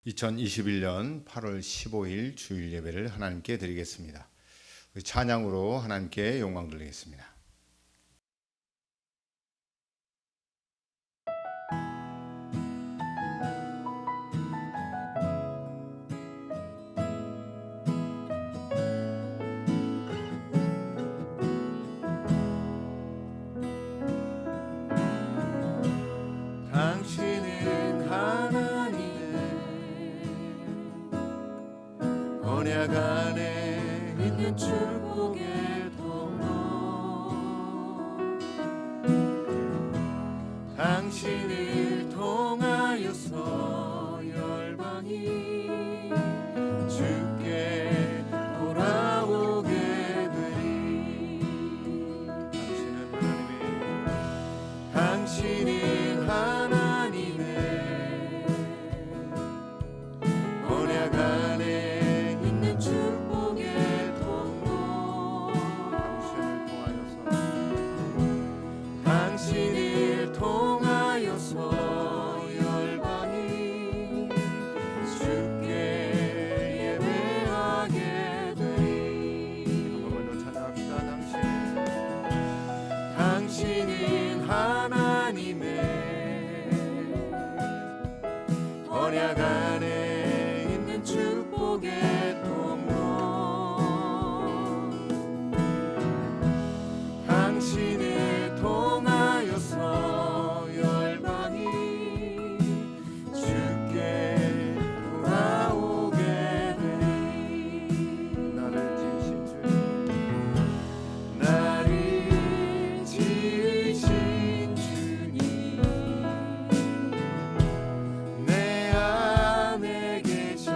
2021년 8월 15일 주일 예배를 하나님께 드리겠습니다. 찬양으로 하나님께 영광 돌리겠습니다. 당신은 하나님의 언약 안에 있는 축복의 통로, 당신을 통하여서 열방이 주께 돌아오게 되리. 당신은 하나님의 언약 안에 있는 축복의 통로, 당신을 통하여서 열방이 주께 예배하게 되리. 한 번만 더 찬양합시다. 당신은 하나님의 언약 안에 있는 축복의 통로, 당신을 통하여서 열방이 주께 돌아오게 되리. 나를 지으신 주님, 내 안에 계셔.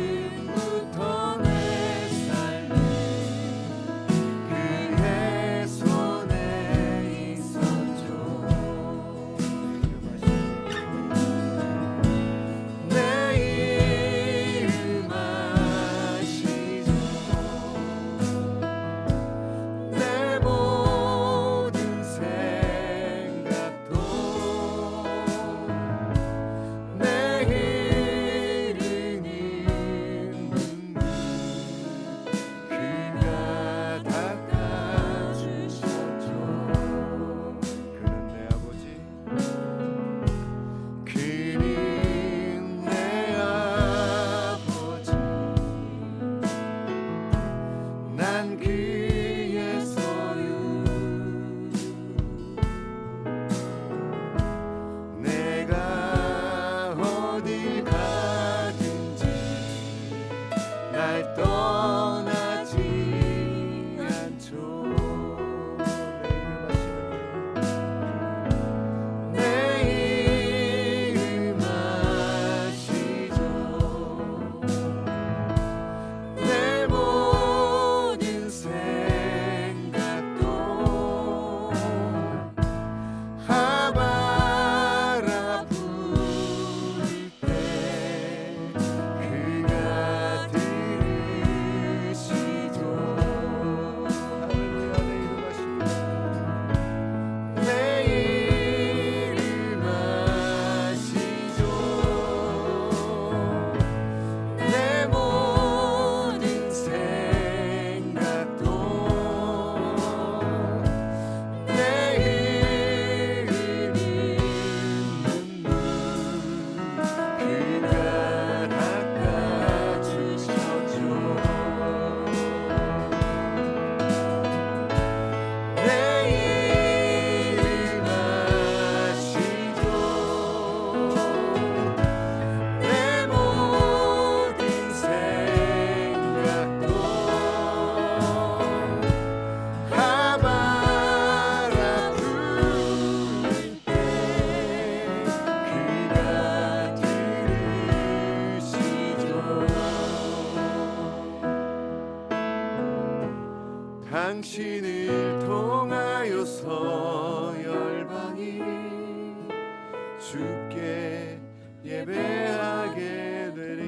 처음부터 내 삶은 그의 손에 있었죠. 내 이름 아시죠. 내 모든 생각도 내 흐르는 눈물 그가 닦아주셨죠. 그는 내 아버지, 그는 내 아버지, 난 그의 소유. 내가 어딜 가든지 날 떠나지 않죠. 내 이름 아시죠. 내 모든 생각도 하바라 부를 때 그가 들으시죠. 할렐루야. 내 이름 아시죠. 내 모든 생각도 내 흐르는 눈물 그가 닦아주셨죠. 내 이름 아시죠. 내 모든 생각도 하바라 부를 때 그가 들으시죠. 당신을 통하여서 열방이 주께 예배하게 되리.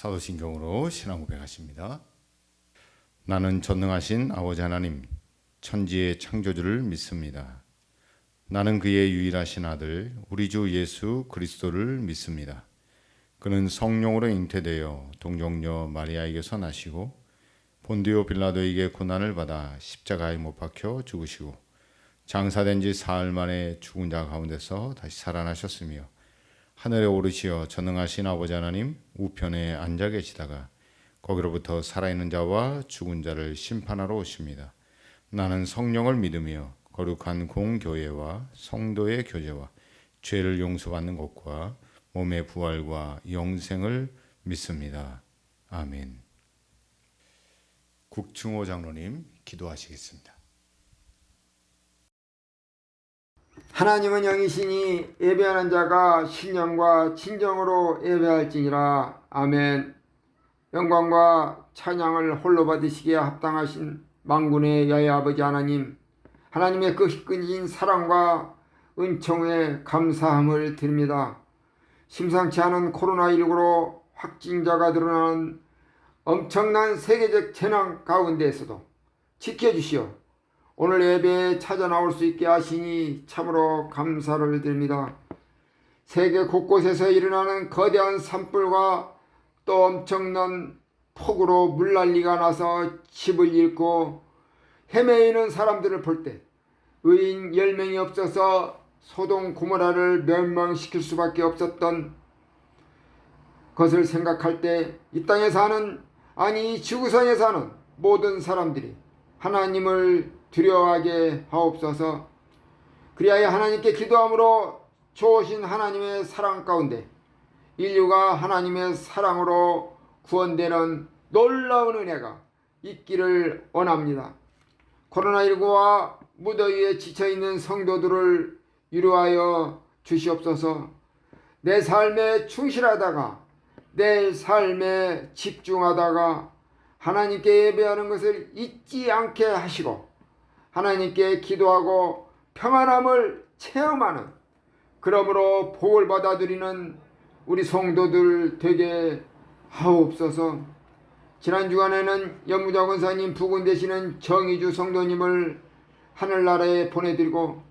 사도신경으로 신앙 고백하십니다. 나는 전능하신 아버지 하나님, 천지의 창조주를 믿습니다. 나는 그의 유일하신 아들, 우리 주 예수 그리스도를 믿습니다. 그는 성령으로 잉태되어 동정녀 마리아에게서 나시고 본디오 빌라도에게 고난을 받아 십자가에 못 박혀 죽으시고 장사된 지 사흘 만에 죽은 자 가운데서 다시 살아나셨으며 하늘에 오르시어 전능하신 아버지 하나님 우편에 앉아 계시다가 거기로부터 살아있는 자와 죽은 자를 심판하러 오십니다. 나는 성령을 믿으며 거룩한 공교회와 성도의 교제와 죄를 용서받는 것과 몸의 부활과 영생을 믿습니다. 아멘. 국충호 장로님 기도하시겠습니다. 하나님은 영이시니 예배하는 자가 신령과 진정으로 예배할지니라. 아멘. 영광과 찬양을 홀로 받으시기에 합당하신 만군의 여호와 아버지 하나님, 하나님의 그 끊긴 사랑과 은총에 감사함을 드립니다. 심상치 않은 코로나19로 확진자가 드러나는 엄청난 세계적 재난 가운데에서도 지켜주시어 오늘 예배에 찾아 나올 수 있게 하시니 참으로 감사를 드립니다. 세계 곳곳에서 일어나는 거대한 산불과 또 엄청난 폭우로 물난리가 나서 집을 잃고 헤매이는 사람들을 볼 때 의인 10명이 없어서 소돔 고모라를 멸망시킬 수밖에 없었던 것을 생각할 때 이 땅에 사는, 아니 이 지구상에 사는 모든 사람들이 하나님을 두려워하게 하옵소서. 그리하여 하나님께 기도함으로 좋으신 하나님의 사랑 가운데 인류가 하나님의 사랑으로 구원되는 놀라운 은혜가 있기를 원합니다. 코로나19와 무더위에 지쳐있는 성도들을 위로하여 주시옵소서. 내 삶에 충실하다가 내 삶에 집중하다가 하나님께 예배하는 것을 잊지 않게 하시고 하나님께 기도하고 평안함을 체험하는, 그러므로 복을 받아 누리는 우리 성도들 되게 하옵소서. 지난 주간에는 연무자 권사님 부군 되시는 정의주 성도님을 하늘나라에 보내드리고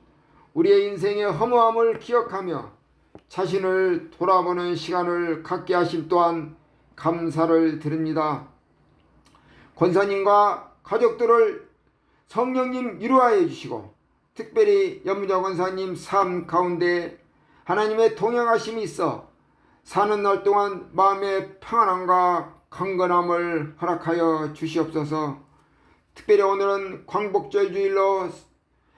우리의 인생의 허무함을 기억하며 자신을 돌아보는 시간을 갖게 하심 또한 감사를 드립니다. 권사님과 가족들을 성령님 위로하여 주시고 특별히 연무자 권사님 삶 가운데 하나님의 동행하심이 있어 사는 날 동안 마음의 평안함과 강건함을 허락하여 주시옵소서. 특별히 오늘은 광복절 주일로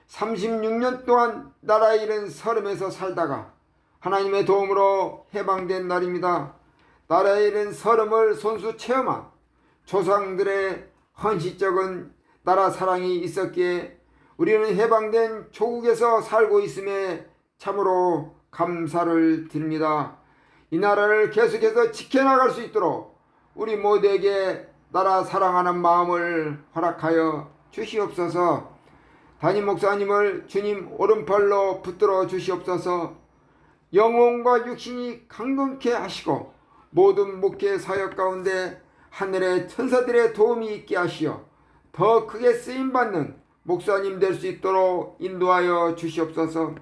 36년 동안 나라의 잃은 서름에서 살다가 하나님의 도움으로 해방된 날입니다. 나라의 잃은 서름을 손수 체험한 조상들의 헌신적인 나라 사랑이 있었기에 우리는 해방된 조국에서 살고 있음에 참으로 감사를 드립니다. 이 나라를 계속해서 지켜나갈 수 있도록 우리 모두에게 나라 사랑하는 마음을 허락하여 주시옵소서. 담임 목사님을 주님 오른팔로 붙들어 주시옵소서. 영혼과 육신이 강건케 하시고 모든 목회 사역 가운데 하늘의 천사들의 도움이 있게 하시어 더 크게 쓰임받는 목사님 될 수 있도록 인도하여 주시옵소서.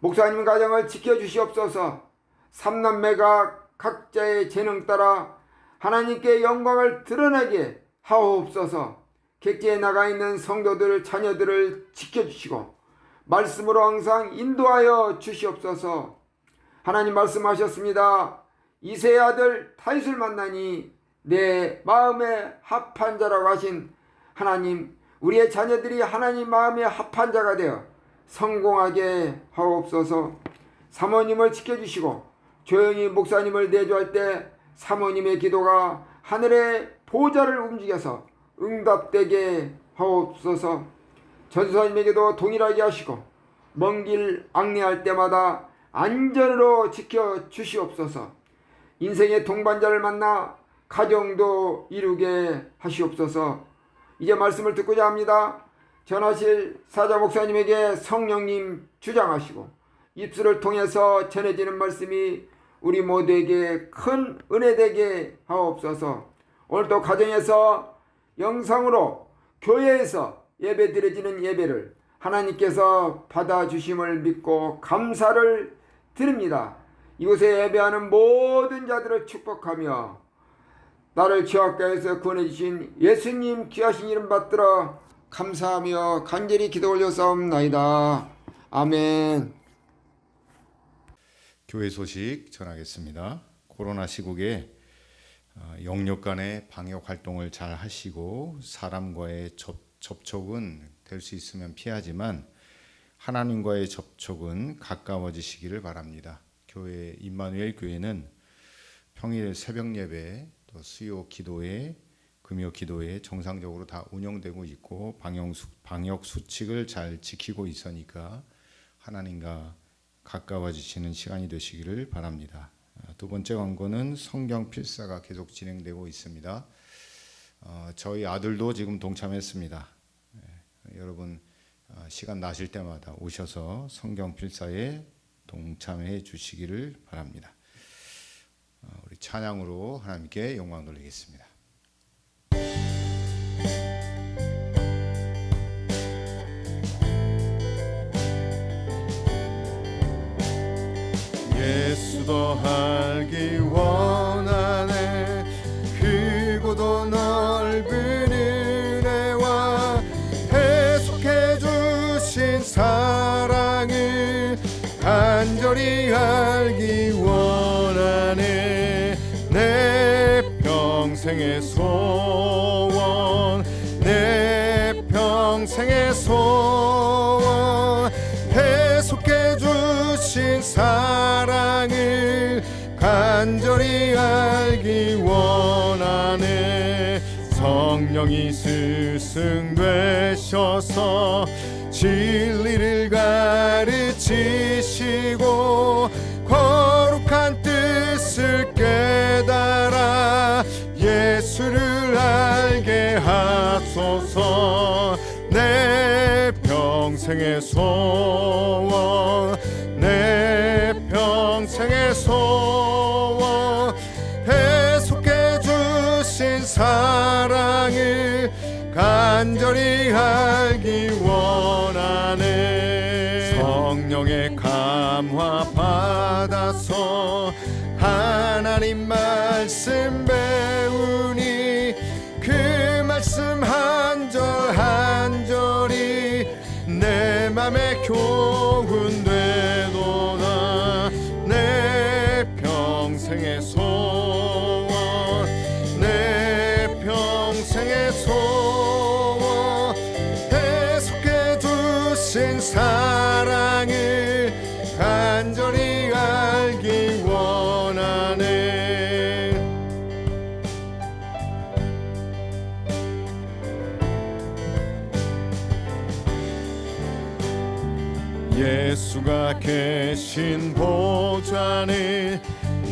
목사님 가정을 지켜주시옵소서. 삼남매가 각자의 재능 따라 하나님께 영광을 드러내게 하옵소서. 객지에 나가 있는 성도들 자녀들을 지켜주시고 말씀으로 항상 인도하여 주시옵소서. 하나님 말씀하셨습니다. 이새의 아들 다윗을 만나니 내 마음에 합한 자라고 하신 하나님, 우리의 자녀들이 하나님 마음에 합한 자가 되어 성공하게 하옵소서. 사모님을 지켜주시고 조용히 목사님을 내조할 때 사모님의 기도가 하늘의 보좌를 움직여서 응답되게 하옵소서. 전수사님에게도 동일하게 하시고 먼 길 안내할 때마다 안전으로 지켜주시옵소서. 인생의 동반자를 만나 가정도 이루게 하시옵소서. 이제 말씀을 듣고자 합니다. 전하실 사자 목사님에게 성령님 주장하시고 입술을 통해서 전해지는 말씀이 우리 모두에게 큰 은혜 되게 하옵소서. 오늘도 가정에서 영상으로 교회에서 예배 드려지는 예배를 하나님께서 받아주심을 믿고 감사를 드립니다. 이곳에 예배하는 모든 자들을 축복하며 나를 죄악가에서 구원해 주신 예수님 귀하신 이름 받들어 감사하며 간절히 기도 올려싸움나이다. 아멘. 교회 소식 전하겠습니다. 코로나 시국에 영역 간의 방역 활동을 잘 하시고 사람과의 접촉은 될 수 있으면 피하지만 하나님과의 접촉은 가까워지시기를 바랍니다. 교회 임마누엘 교회는 평일 새벽 예배, 또 수요 기도회, 금요 기도회 정상적으로 다 운영되고 있고 방역 수칙을 잘 지키고 있으니까 하나님과 가까워지시는 시간이 되시기를 바랍니다. 두 번째 광고는 성경 필사가 계속 진행되고 있습니다. 저희 아들도 지금 동참했습니다. 여러분 시간 나실 때마다 오셔서 성경 필사에 동참해 주시기를 바랍니다. 우리 찬양으로 하나님께 영광 돌리겠습니다. 예수 더 알기 원하네. 크고도 넓은 은혜와 계속해 주신 사랑을 간절히 알기 원하네. 내 평생의 소원, 내 평생의 소원, 계속해 주신 사랑을 간절히 알기 원하네. 성령이 스승되셔서 진리를 가르치시고 거룩한 뜻을 깨달아 예수를 알게 하소서. 내 평생의 소원, 내 평생의 소원, 계속해 주신 사랑을 간절히 알기 원하네. 성령의 감화 받아서 하나님 말씀 배우니 그 말씀 한 절 한 절이 내 맘에 교훈되도다. 내 평생의 소원, 내 평생의 소원, 계속해 주신 사랑을 간절히 알기 원하네. 예수가 계신 보좌는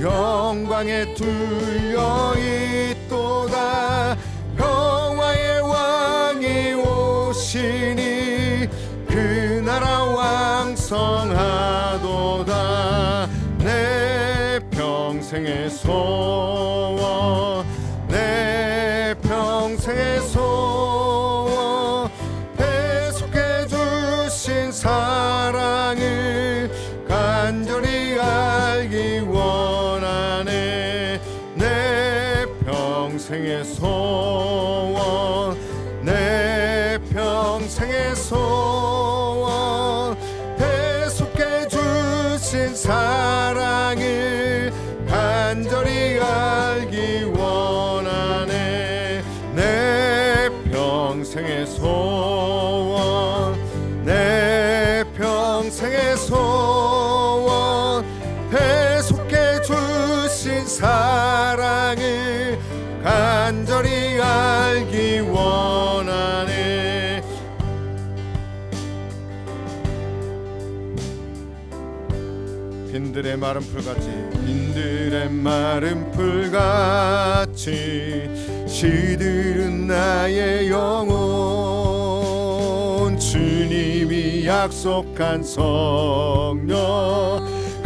영광에 뚫려 있도다. 평화의 왕이 오시니 그 나라 왕성하도다. 내 평생의 소원, 내 평생의 소원, 계속해 주신 사랑을 간절히 알기 원하네. 내 평생의 소원, 내 평생의 소원, 계속해 주신 사랑을 간절히 알기 원하네. 내 평생의 소원, 내 평생의 소원, 계속해 주신 사랑을 간절히 알기 원하네. 빈들의 마른 풀같이, 빈들의 마른 풀같이 시들은 나의 영혼. 주님이 약속한 성령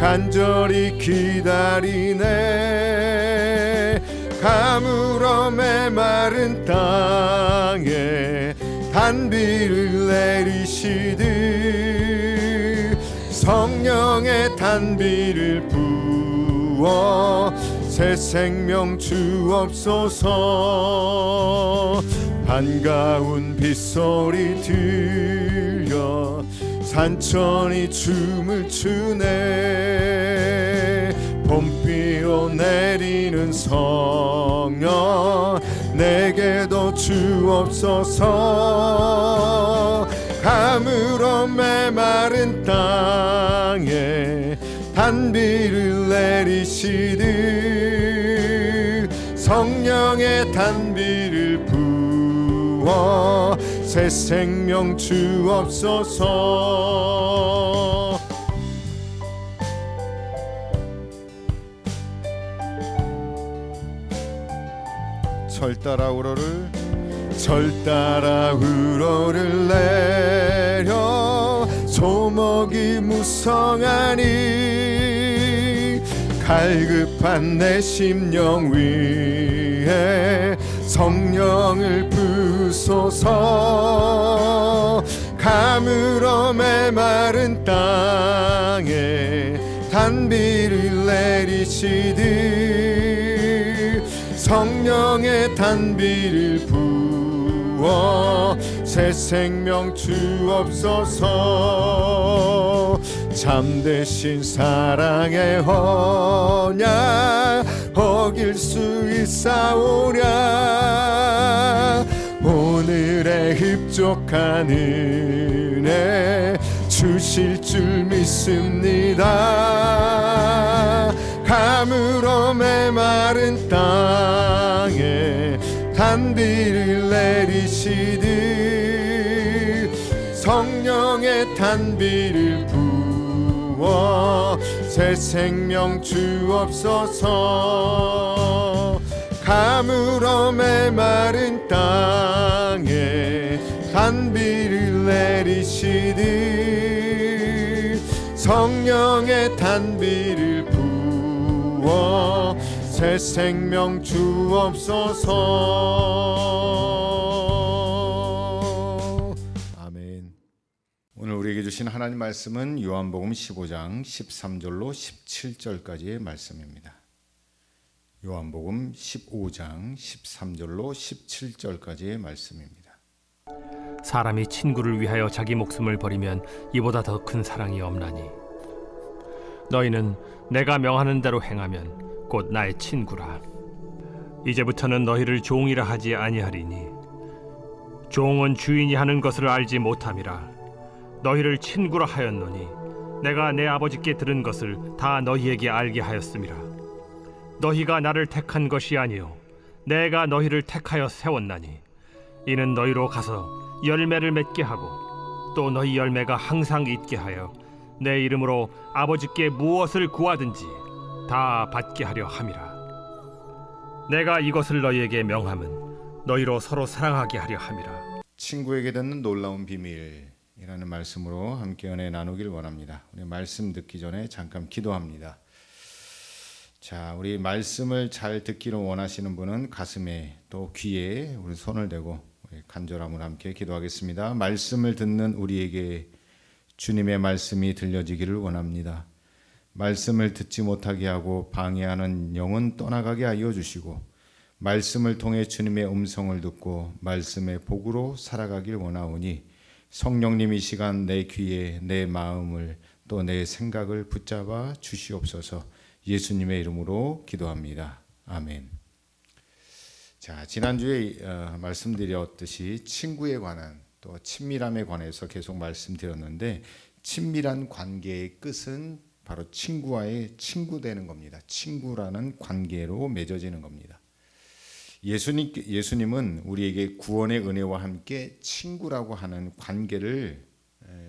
간절히 기다리네. 가물어 메마른 땅에 단비를 내리시듯 성령의 단비를 부어 새 생명 주옵소서. 반가운 빗소리 들려 산천이 춤을 추네. 봄비로 내리는 성령 내게도 주옵소서. 가물어 메마른 땅에 단비를 내리시듯 성령의 단비를 부어 새 생명 주옵소서. 철 따라 우러를 내려 소목이 무성하니 갈급한 내 심령 위에 성령을 부소서. 가물어 메마른 땅에 단비를 내리시듯 성령의 단비를 부어 새 생명 주옵소서. 참되신 사랑의 언약 어길 수 있사오랴. 오늘의 흡족한 은혜 주실 줄 믿습니다. 가물어 메마른 땅에 단비를 내리시듯 성령의 단비를 부어 새 생명 주옵소서. 가물어 메마른 땅에 단비를 내리시듯 성령의 단비를 부어 새 생명 주옵소서. 아멘. 오늘 우리에게 주신 하나님 말씀은 요한복음 15장 13절로 17절까지의 말씀입니다. 요한복음 15장 13절로 17절까지의 말씀입니다. 사람이 친구를 위하여 자기 목숨을 버리면 이보다 더 큰 사랑이 없나니 너희는 내가 명하는 대로 행하면 곧 나의 친구라. 이제부터는 너희를 종이라 하지 아니하리니 종은 주인이 하는 것을 알지 못함이라. 너희를 친구라 하였노니 내가 내 아버지께 들은 것을 다 너희에게 알게 하였음이라. 너희가 나를 택한 것이 아니요 내가 너희를 택하여 세웠나니 이는 너희로 가서 열매를 맺게 하고 또 너희 열매가 항상 있게 하여 내 이름으로 아버지께 무엇을 구하든지 다 받게 하려 함이라. 내가 이것을 너희에게 명함은 너희로 서로 사랑하게 하려 함이라. 친구에게 듣는 놀라운 비밀이라는 말씀으로 함께 은혜 나누길 원합니다. 우리 말씀 듣기 전에 잠깐 기도합니다. 자, 우리 말씀을 잘 듣기를 원하시는 분은 가슴에 또 귀에 우리 손을 대고 간절함으로 함께 기도하겠습니다. 말씀을 듣는 우리에게 주님의 말씀이 들려지기를 원합니다. 말씀을 듣지 못하게 하고 방해하는 영은 떠나가게 하여 주시고 말씀을 통해 주님의 음성을 듣고 말씀의 복으로 살아가길 원하오니 성령님 이 시간 내 귀에 내 마음을 또 내 생각을 붙잡아 주시옵소서. 예수님의 이름으로 기도합니다. 아멘. 자, 지난주에 말씀드렸듯이 친구에 관한 또 친밀함에 관해서 계속 말씀드렸는데 친밀한 관계의 끝은 바로 친구와의 친구 되는 겁니다. 친구라는 관계로 맺어지는 겁니다. 예수님은 우리에게 구원의 은혜와 함께 친구라고 하는 관계를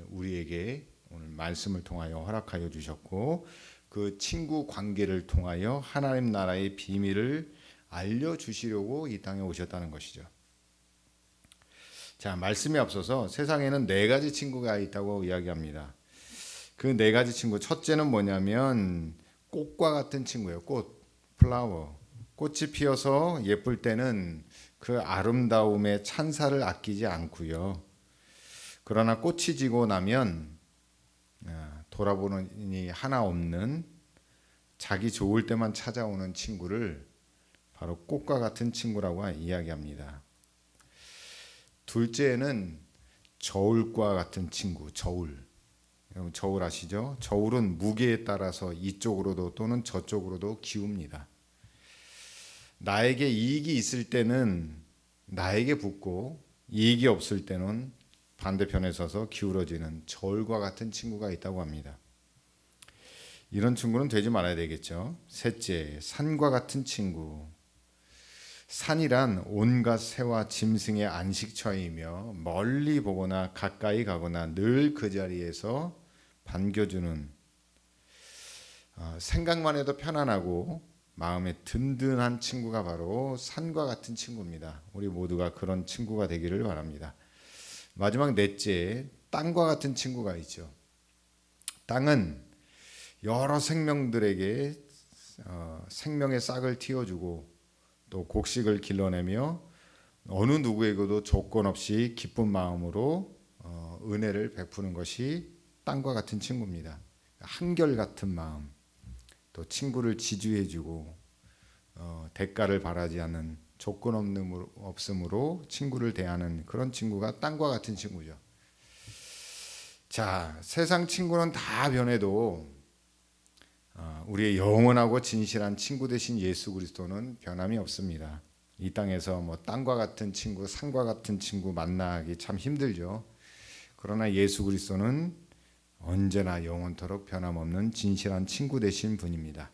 우리에게 오늘 말씀을 통하여 허락하여 주셨고 그 친구 관계를 통하여 하나님 나라의 비밀을 알려주시려고 이 땅에 오셨다는 것이죠. 자, 말씀에 앞서서 세상에는 4가지 친구가 있다고 이야기합니다. 그 네 가지 친구, 첫째는 뭐냐면 꽃과 같은 친구예요. 꽃, 플라워. 꽃이 피어서 예쁠 때는 그 아름다움의 찬사를 아끼지 않고요. 그러나 꽃이 지고 나면 돌아보니 하나 없는 자기 좋을 때만 찾아오는 친구를 바로 꽃과 같은 친구라고 이야기합니다. 둘째는 저울과 같은 친구, 저울. 여러분 저울 아시죠? 저울은 무게에 따라서 이쪽으로도 또는 저쪽으로도 기웁니다. 나에게 이익이 있을 때는 나에게 붙고 이익이 없을 때는 반대편에 서서 기울어지는 저울과 같은 친구가 있다고 합니다. 이런 친구는 되지 말아야 되겠죠. 셋째, 산과 같은 친구. 산이란 온갖 새와 짐승의 안식처이며 멀리 보거나 가까이 가거나 늘 그 자리에서 반겨주는 생각만 해도 편안하고 마음에 든든한 친구가 바로 산과 같은 친구입니다. 우리 모두가 그런 친구가 되기를 바랍니다. 마지막 넷째, 땅과 같은 친구가 있죠. 땅은 여러 생명들에게 생명의 싹을 틔워주고 또 곡식을 길러내며 어느 누구에게도 조건 없이 기쁜 마음으로 은혜를 베푸는 것이 땅과 같은 친구입니다. 한결같은 마음, 또 친구를 지주해주고 대가를 바라지 않는 조건 없음으로 친구를 대하는 그런 친구가 땅과 같은 친구죠. 자, 세상 친구는 다 변해도 우리의 영원하고 진실한 친구 되신 예수 그리스도는 변함이 없습니다. 이 땅에서 뭐 땅과 같은 친구, 산과 같은 친구 만나기 참 힘들죠. 그러나 예수 그리스도는 언제나 영원토록 변함없는 진실한 친구 되신 분입니다.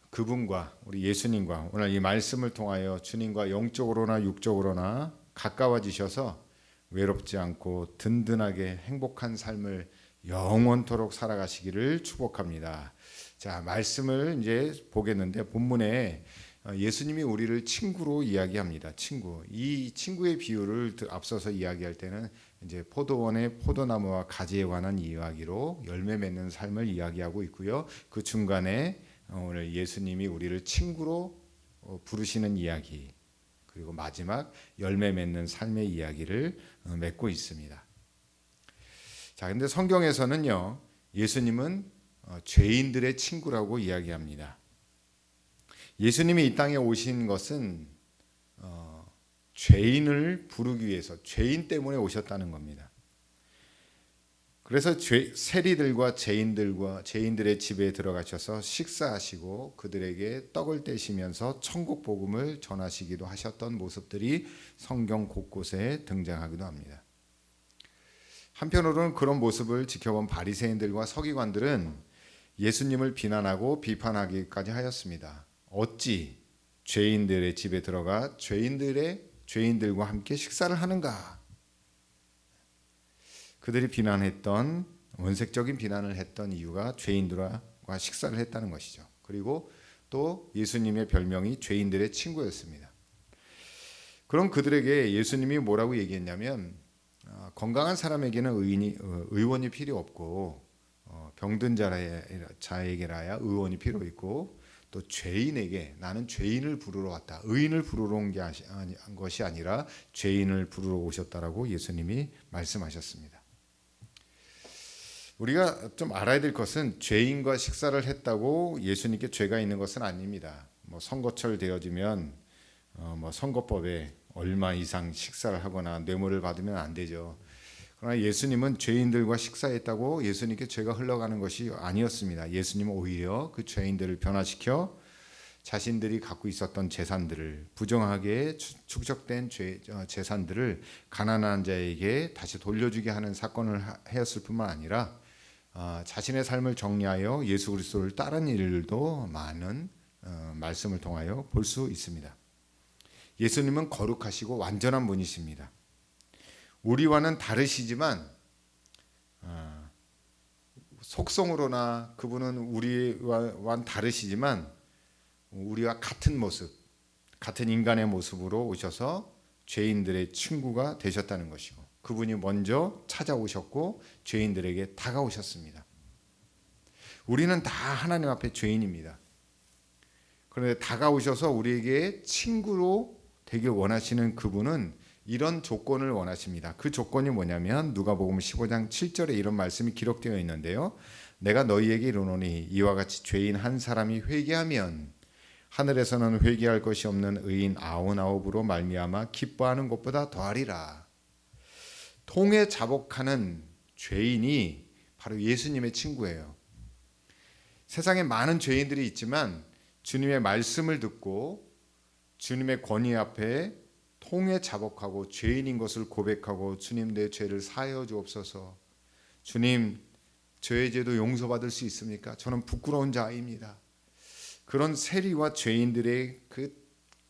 그분과 우리 예수님과 오늘 이 말씀을 통하여 주님과 영적으로나 육적으로나 가까워지셔서 외롭지 않고 든든하게 행복한 삶을 영원토록 살아가시기를 축복합니다. 자, 말씀을 이제 보겠는데 본문에 예수님이 우리를 친구로 이야기합니다. 친구. 이 친구의 비유를 앞서서 이야기할 때는 이제 포도원의 포도나무와 가지에 관한 이야기로 열매 맺는 삶을 이야기하고 있고요. 그 중간에 오늘 예수님이 우리를 친구로 부르시는 이야기, 그리고 마지막 열매 맺는 삶의 이야기를 맺고 있습니다. 자, 근데 성경에서는요, 예수님은 죄인들의 친구라고 이야기합니다. 예수님이 이 땅에 오신 것은 죄인을 부르기 위해서, 죄인 때문에 오셨다는 겁니다. 그래서 세리들과 죄인들의 집에 들어가셔서 식사하시고 그들에게 떡을 떼시면서 천국 복음을 전하시기도 하셨던 모습들이 성경 곳곳에 등장하기도 합니다. 한편으로는 그런 모습을 지켜본 바리새인들과 서기관들은 예수님을 비난하고 비판하기까지 하였습니다. 어찌 죄인들의 집에 들어가 죄인들과 함께 식사를 하는가? 그들이 비난했던, 원색적인 비난을 했던 이유가 죄인들과 식사를 했다는 것이죠. 그리고 또 예수님의 별명이 죄인들의 친구였습니다. 그럼 그들에게 예수님이 뭐라고 얘기했냐면, 건강한 사람에게는 의원이 필요 없고 병든 자에게라야 의원이 필요 있고, 또 죄인에게 나는 죄인을 부르러 왔다, 의인을 부르러 온 것이 아니라 죄인을 부르러 오셨다라고 예수님이 말씀하셨습니다. 우리가 좀 알아야 될 것은 죄인과 식사를 했다고 예수님께 죄가 있는 것은 아닙니다. 뭐 선거철 되어지면 선거법에 얼마 이상 식사를 하거나 뇌물을 받으면 안 되죠. 그러나 예수님은 죄인들과 식사했다고 예수님께 죄가 흘러가는 것이 아니었습니다. 예수님은 오히려 그 죄인들을 변화시켜 자신들이 갖고 있었던 재산들을, 부정하게 축적된 재산들을 가난한 자에게 다시 돌려주게 하는 사건을 하였을 뿐만 아니라 자신의 삶을 정리하여 예수 그리스도를 따르는 일도 많은 말씀을 통하여 볼 수 있습니다. 예수님은 거룩하시고 완전한 분이십니다. 우리와는 다르시지만 속성으로나 그분은 우리와는 다르시지만 우리와 같은 모습, 같은 인간의 모습으로 오셔서 죄인들의 친구가 되셨다는 것이고, 그분이 먼저 찾아오셨고 죄인들에게 다가오셨습니다. 우리는 다 하나님 앞에 죄인입니다. 그런데 다가오셔서 우리에게 친구로 되길 원하시는 그분은 이런 조건을 원하십니다. 그 조건이 뭐냐면 누가복음 15장 7절에 이런 말씀이 기록되어 있는데요. 내가 너희에게 이르노니 이와 같이 죄인 한 사람이 회개하면 하늘에서는 회개할 것이 없는 의인 99으로 말미암아 기뻐하는 것보다 더하리라. 통에 자복하는 죄인이 바로 예수님의 친구예요. 세상에 많은 죄인들이 있지만 주님의 말씀을 듣고 주님의 권위 앞에 통에 자복하고 죄인인 것을 고백하고 주님 내 죄를 사하여 주옵소서. 주님 저의 죄도 용서받을 수 있습니까? 저는 부끄러운 자입니다. 그런 세리와 죄인들의 그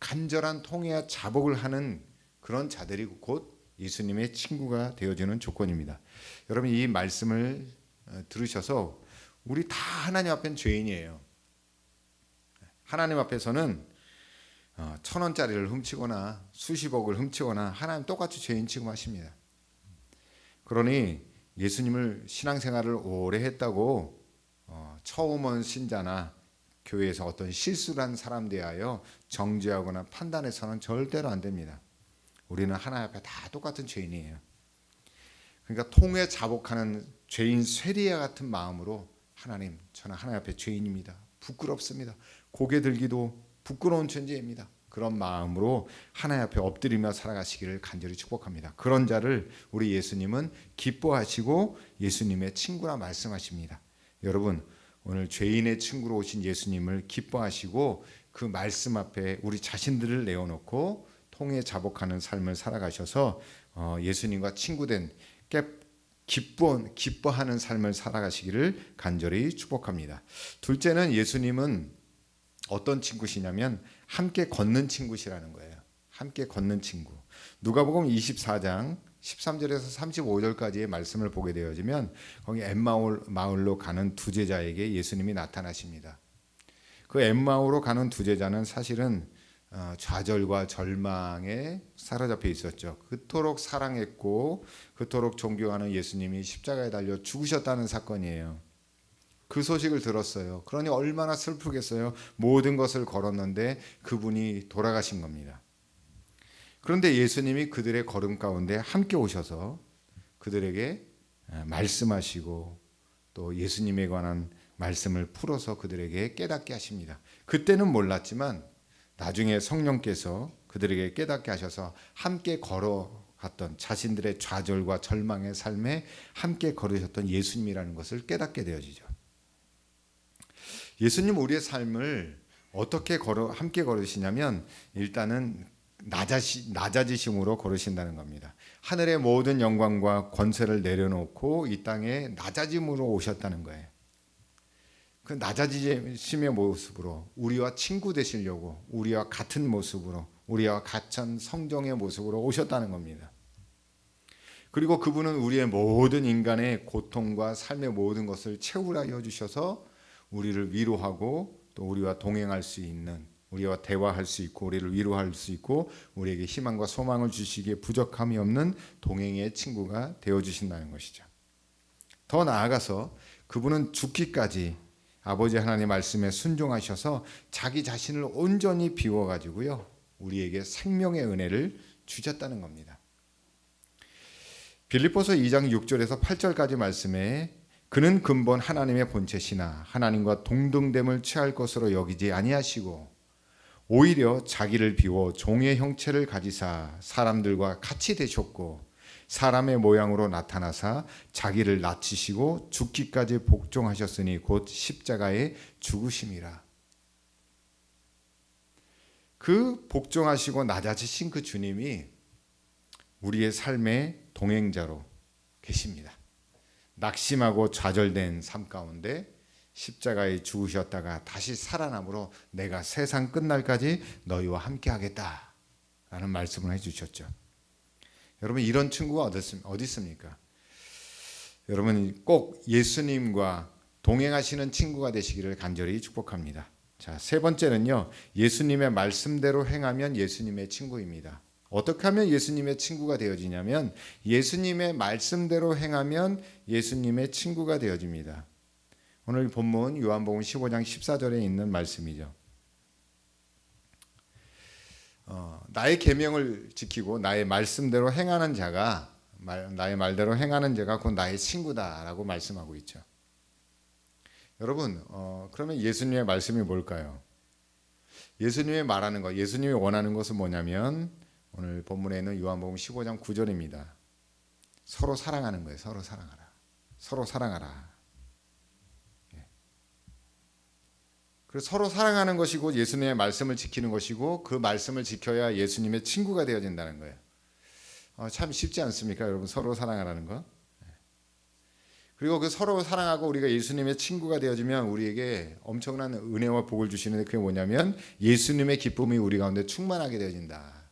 간절한 통해와 자복을 하는 그런 자들이 곧 예수님의 친구가 되어주는 조건입니다. 여러분 이 말씀을 들으셔서 우리 다 하나님 앞엔 죄인이에요. 하나님 앞에서는 1,000원짜리를 훔치거나 수십억을 훔치거나 하나님 똑같이 죄인 취급하십니다. 그러니 예수님을 신앙생활을 오래 했다고 처음 온 신자나 교회에서 어떤 실수를 한 사람 대하여 정죄하거나 판단해서는 절대로 안 됩니다. 우리는 하나님 앞에 다 똑같은 죄인이에요. 그러니까 통에 자복하는 죄인 쇠리와 같은 마음으로 하나님 저는 하나님 앞에 죄인입니다. 부끄럽습니다. 고개 들기도 부끄러운 존재입니다. 그런 마음으로 하나님 앞에 엎드리며 살아가시기를 간절히 축복합니다. 그런 자를 우리 예수님은 기뻐하시고 예수님의 친구라 말씀하십니다. 여러분 오늘 죄인의 친구로 오신 예수님을 기뻐하시고 그 말씀 앞에 우리 자신들을 내어놓고 통에 자복하는 삶을 살아가셔서 예수님과 친구된 기뻐하는 삶을 살아가시기를 간절히 축복합니다. 둘째는 예수님은 어떤 친구시냐면 함께 걷는 친구시라는 거예요. 함께 걷는 친구. 누가복음 24장 13절에서 35절까지의 말씀을 보게 되어지면 거기 엠마올로 가는 두 제자에게 예수님이 나타나십니다. 그 엠마오로 가는 두 제자는 사실은 좌절과 절망에 사로잡혀 있었죠. 그토록 사랑했고 그토록 존경하는 예수님이 십자가에 달려 죽으셨다는 사건이에요. 그 소식을 들었어요. 그러니 얼마나 슬프겠어요. 모든 것을 걸었는데 그분이 돌아가신 겁니다. 그런데 예수님이 그들의 걸음 가운데 함께 오셔서 그들에게 말씀하시고 또 예수님에 관한 말씀을 풀어서 그들에게 깨닫게 하십니다. 그때는 몰랐지만 나중에 성령께서 그들에게 깨닫게 하셔서 함께 걸어갔던 자신들의 좌절과 절망의 삶에 함께 걸으셨던 예수님이라는 것을 깨닫게 되어지죠. 예수님 우리의 삶을 어떻게 함께 걸으시냐면 일단은 낮아지심으로 걸으신다는 겁니다. 하늘의 모든 영광과 권세를 내려놓고 이 땅에 낮아짐으로 오셨다는 거예요. 그 낮아지심의 모습으로 우리와 친구 되시려고 우리와 같은 모습으로 우리와 같은 성정의 모습으로 오셨다는 겁니다. 그리고 그분은 우리의 모든 인간의 고통과 삶의 모든 것을 채우라 해주셔서 우리를 위로하고 또 우리와 동행할 수 있는 우리와 대화할 수 있고 우리를 위로할 수 있고 우리에게 희망과 소망을 주시기에 부족함이 없는 동행의 친구가 되어주신다는 것이죠. 더 나아가서 그분은 죽기까지 아버지 하나님 말씀에 순종하셔서 자기 자신을 온전히 비워가지고요 우리에게 생명의 은혜를 주셨다는 겁니다. 빌립보서 2장 6절에서 8절까지 말씀에 그는 근본 하나님의 본체시나 하나님과 동등됨을 취할 것으로 여기지 아니하시고 오히려 자기를 비워 종의 형체를 가지사 사람들과 같이 되셨고 사람의 모양으로 나타나사 자기를 낮추시고 죽기까지 복종하셨으니 곧 십자가에 죽으심이라. 그 복종하시고 낮아지신 그 주님이 우리의 삶의 동행자로 계십니다. 낙심하고 좌절된 삶 가운데 십자가에 죽으셨다가 다시 살아남으로 내가 세상 끝날까지 너희와 함께 하겠다라는 말씀을 해주셨죠. 여러분 이런 친구가 어디 있습니까? 여러분 꼭 예수님과 동행하시는 친구가 되시기를 간절히 축복합니다. 자, 세 번째는요. 예수님의 말씀대로 행하면 예수님의 친구입니다. 어떻게 하면 예수님의 친구가 되어지냐면 예수님의 말씀대로 행하면 예수님의 친구가 되어집니다. 오늘 본문 요한복음 15장 14절에 있는 말씀이죠. 나의 계명을 지키고 나의 말씀대로 행하는 자가 나의 말대로 행하는 자가 곧 나의 친구다라고 말씀하고 있죠. 여러분, 그러면 예수님의 말씀이 뭘까요? 예수님이 말하는 것, 예수님이 원하는 것은 뭐냐면 오늘 본문에 있는 요한복음 15장 9절입니다. 서로 사랑하는 거예요. 서로 사랑하라. 서로 사랑하라. 그래서 서로 사랑하는 것이고 예수님의 말씀을 지키는 것이고 그 말씀을 지켜야 예수님의 친구가 되어진다는 거예요. 참 쉽지 않습니까, 여러분? 서로 사랑하라는 거. 그리고 그 서로 사랑하고 우리가 예수님의 친구가 되어지면 우리에게 엄청난 은혜와 복을 주시는데 그게 뭐냐면 예수님의 기쁨이 우리 가운데 충만하게 되어진다.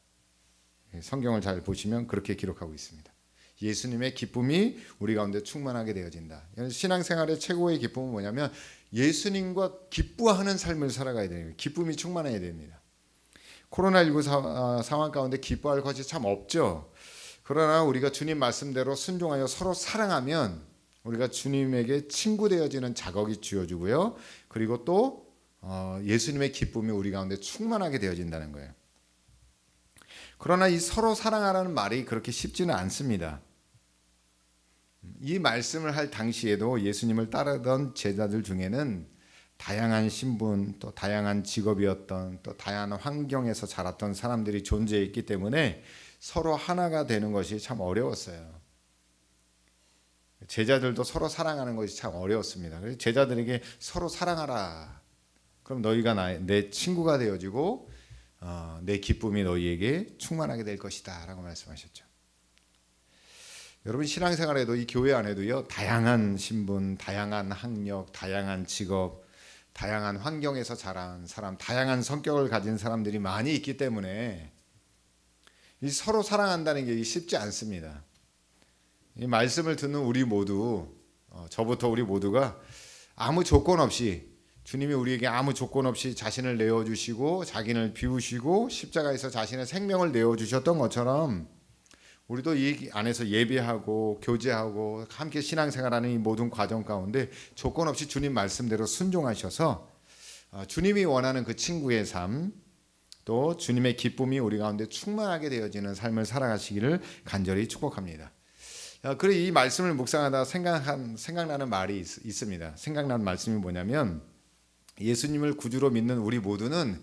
성경을 잘 보시면 그렇게 기록하고 있습니다. 예수님의 기쁨이 우리 가운데 충만하게 되어진다. 신앙생활의 최고의 기쁨은 뭐냐면 예수님과 기뻐하는 삶을 살아가야 돼요. 기쁨이 충만해야 됩니다. 코로나19 상황 가운데 기뻐할 것이 참 없죠. 그러나 우리가 주님 말씀대로 순종하여 서로 사랑하면 우리가 주님에게 친구 되어지는 자격이 주어지고요. 그리고 또 예수님의 기쁨이 우리 가운데 충만하게 되어진다는 거예요. 그러나 이 서로 사랑하라는 말이 그렇게 쉽지는 않습니다. 이 말씀을 할 당시에도 예수님을 따르던 제자들 중에는 다양한 신분, 또 다양한 직업이었던, 또 다양한 환경에서 자랐던 사람들이 존재했기 때문에 서로 하나가 되는 것이 참 어려웠어요. 제자들도 서로 사랑하는 것이 참 어려웠습니다. 그래서 제자들에게 서로 사랑하라. 그럼 너희가 내 친구가 되어지고 내 기쁨이 너희에게 충만하게 될 것이다 라고 말씀하셨죠. 여러분, 신앙생활에도 이 교회 안에도요, 다양한 신분, 다양한 학력, 다양한 직업, 다양한 환경에서 자란 사람, 다양한 성격을 가진 사람들이 많이 있기 때문에 이 서로 사랑한다는 게 쉽지 않습니다. 이 말씀을 듣는 우리 모두, 저부터 우리 모두가 아무 조건 없이 주님이 우리에게 아무 조건 없이 자신을 내어주시고 자기를 비우시고 십자가에서 자신의 생명을 내어주셨던 것처럼 우리도 이 안에서 예배하고 교제하고 함께 신앙생활하는 이 모든 과정 가운데 조건 없이 주님 말씀대로 순종하셔서 주님이 원하는 그 친구의 삶, 또 주님의 기쁨이 우리 가운데 충만하게 되어지는 삶을 살아가시기를 간절히 축복합니다. 그리고 이 말씀을 묵상하다 생각나는 말이 있습니다. 생각나는 말씀이 뭐냐면 예수님을 구주로 믿는 우리 모두는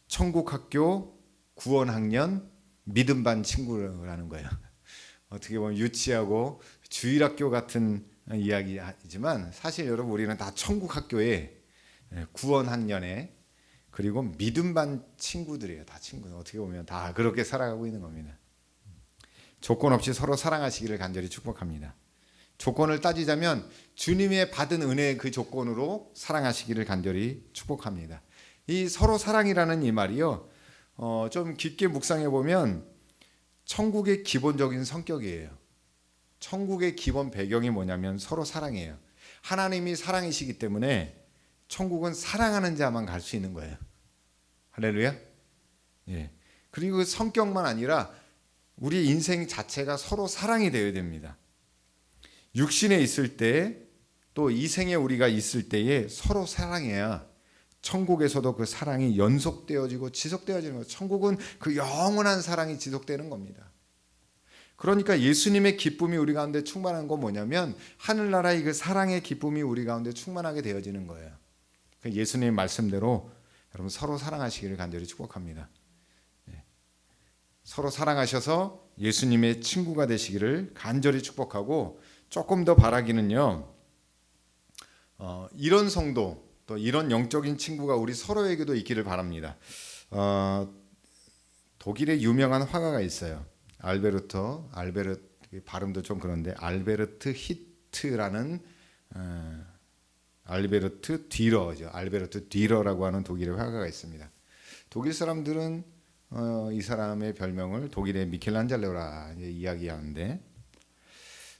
천국학교, 구원학년, 믿음 반 친구라는 거예요. 어떻게 보면 유치하고 주일학교 같은 이야기지만 사실 여러분 우리는 다 천국학교에 구원학년에 그리고 믿음 반 친구들이에요. 다 친구. 어떻게 보면 다 그렇게 살아가고 있는 겁니다. 조건 없이 서로 사랑하시기를 간절히 축복합니다. 조건을 따지자면 주님의 받은 은혜의 그 조건으로 사랑하시기를 간절히 축복합니다. 이 서로 사랑이라는 이 말이요, 좀 깊게 묵상해 보면 천국의 기본적인 성격이에요. 천국의 기본 배경이 뭐냐면 서로 사랑이에요. 하나님이 사랑이시기 때문에 천국은 사랑하는 자만 갈 수 있는 거예요. 할렐루야. 예. 그리고 그 성격만 아니라 우리 인생 자체가 서로 사랑이 되어야 됩니다. 육신에 있을 때 또 이 생에 우리가 있을 때에 서로 사랑해야 천국에서도 그 사랑이 연속되어지고 지속되어지는 거예요. 천국은 그 영원한 사랑이 지속되는 겁니다. 그러니까 예수님의 기쁨이 우리 가운데 충만한 건 뭐냐면 하늘나라의 그 사랑의 기쁨이 우리 가운데 충만하게 되어지는 거예요. 예수님의 말씀대로 여러분 서로 사랑하시기를 간절히 축복합니다. 서로 사랑하셔서 예수님의 친구가 되시기를 간절히 축복하고 조금 더 바라기는요, 이런 성도 또 이런 영적인 친구가 우리 서로에게도 있기를 바랍니다. 독일의 유명한 화가가 있어요. 알베르트 발음도 좀 그런데 알베르트 히트라는 알베르트 뒤러죠. 알베르트 뒤러라고 하는 독일의 화가가 있습니다. 독일 사람들은 이 사람의 별명을 독일의 미켈란젤로라 이야기하는데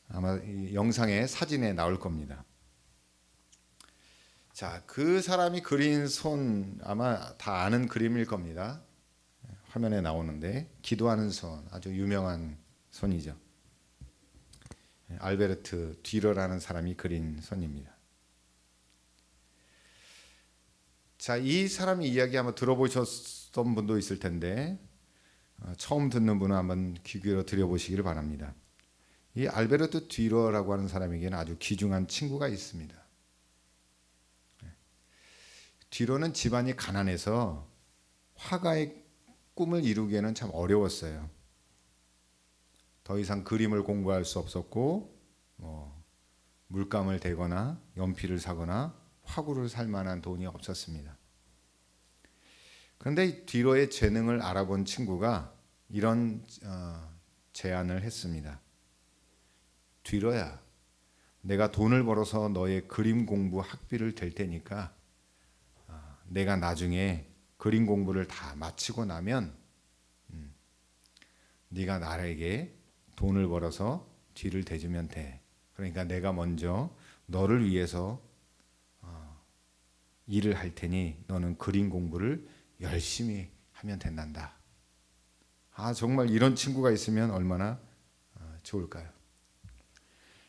아마 이 영상에 사진에 나올 겁니다. 자, 그 사람이 그린 손 아마 다 아는 그림일 겁니다. 화면에 나오는데 기도하는 손, 아주 유명한 손이죠. 알베르트 뒤러라는 사람이 그린 손입니다. 자, 이 사람의 이야기 한번 들어보셨던 분도 있을 텐데 처음 듣는 분은 한번 귀 기울여 들어보시기를 바랍니다. 이 알베르토 뒤로라고 하는 사람에게는 아주 귀중한 친구가 있습니다. 뒤로는 집안이 가난해서 화가의 꿈을 이루기에는 참 어려웠어요. 더 이상 그림을 공부할 수 없었고 물감을 대거나 연필을 사거나 화구를 살 만한 돈이 없었습니다. 그런데 뒤로의 재능을 알아본 친구가 이런 제안을 했습니다. 뒤로야, 내가 돈을 벌어서 너의 그림 공부 학비를 댈 테니까 내가 나중에 그림 공부를 다 마치고 나면 네가 나에게 돈을 벌어서 뒤를 대주면 돼. 그러니까 내가 먼저 너를 위해서 일을 할 테니 너는 그림 공부를 열심히 하면 된단다. 정말 이런 친구가 있으면 얼마나 좋을까요?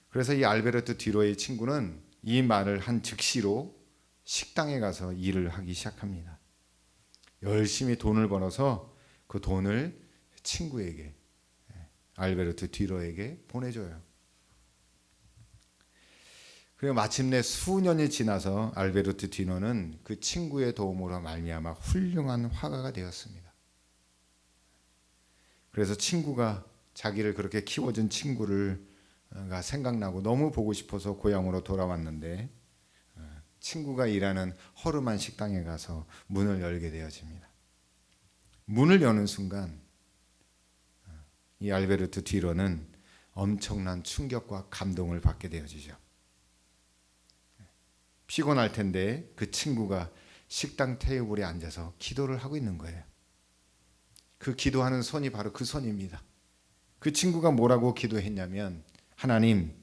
그래서 이 알베르토 뒤로의 친구는 이 말을 한 즉시로 식당에 가서 일을 하기 시작합니다. 열심히 돈을 벌어서 그 돈을 친구에게, 알베르토 뒤로에게 보내줘요. 그리고 마침내 수년이 지나서 알베르토 뒤로는 그 친구의 도움으로 말미암아 훌륭한 화가가 되었습니다. 그래서 친구가 자기를 그렇게 키워준 친구가 생각나고 너무 보고 싶어서 고향으로 돌아왔는데 친구가 일하는 허름한 식당에 가서 문을 열게 되어집니다. 문을 여는 순간 이 알베르토 뒤로는 엄청난 충격과 감동을 받게 되어지죠. 피곤할 텐데 그 친구가 식당 테이블에 앉아서 기도를 하고 있는 거예요. 그 기도하는 손이 바로 그 손입니다. 그 친구가 뭐라고 기도했냐면, 하나님,